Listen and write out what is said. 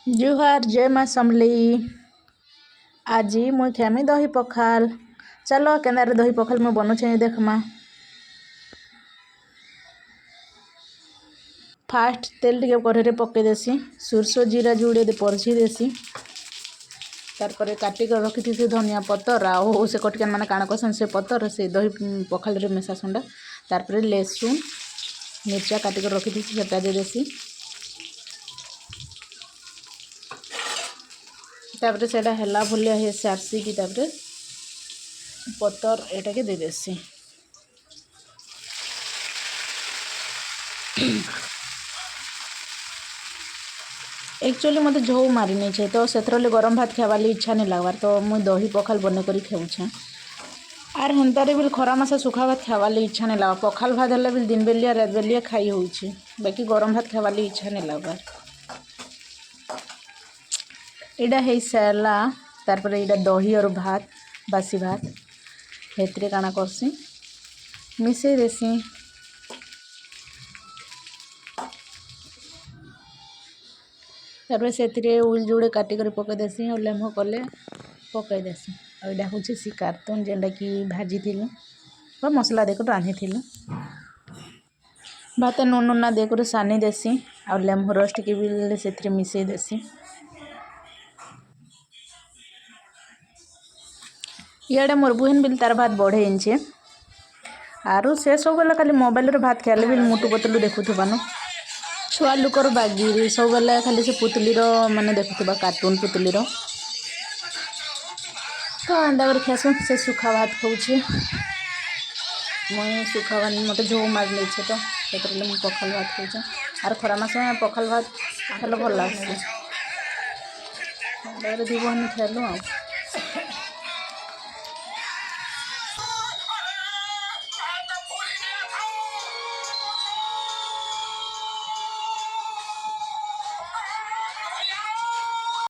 जुहार जय माँ समली। आज मुई खेमी दही पखाल। चलो केनारे दही पखाल मैं बनूचे देखमा। फास्ट तेल टिके कढ़े पकई देसी सोरष जीरा जुड़े परछी देसी तार काटिक रखी थी धनिया पतर आउ से कटकान मैंने काण कसन से पतर से दही पखाल मेसा सुंडा तार लहसुन मिर्चा काटिक रखी थी सेटा दे देसी तापर सेटा हैला भलिया हे सारसी की तापर पतर एटा के दे देसी एक्चुअली मत झो मारी नहीं छे तो से गरम भात खावाली इच्छा नहीं लगवार तो मुई दही पखाल बने कर खेऊछे आर हेन्तारे भी खरा मासा सुखा भात खावाली इच्छा नहीं लगा पखाल भात है भी दिन बेलिया रात बेलिया खाई होची बाकी गरम भात खावाली इच्छा नहीं लगवार इटा है सारा तार इटा दही और भात बासी भात हेतरे काना करसी मिसई देसी तापर से उल जुड़े काटिक पकई देसी और लेम्बू कले पकई देसी और यहाँ हूँ सी कार्टून जेनटा कि भाजी थी मसला देकर रांधी थी भात नून नूना देकर सानी देसी और लेम्बू रस टी भी से मिसई देसी इे मोर बुहन बिल तार भात बढ़े इंचे आरु से सब बेला खाली मोबाइल भात खाइले भी मुटु पतलू देखुबान छुआ लुकर बागी सब बेला खाली से पुतली माने देखुवा कार्टून पुतली तो अंडा कर खास से सुखा भात खाऊे मुई सुखा भात मत झो मार नहीं तो मुझे पखाल भात खाऊे आर खरा मास पखाल भात खाल भल लगे दी बहन खाइलु आ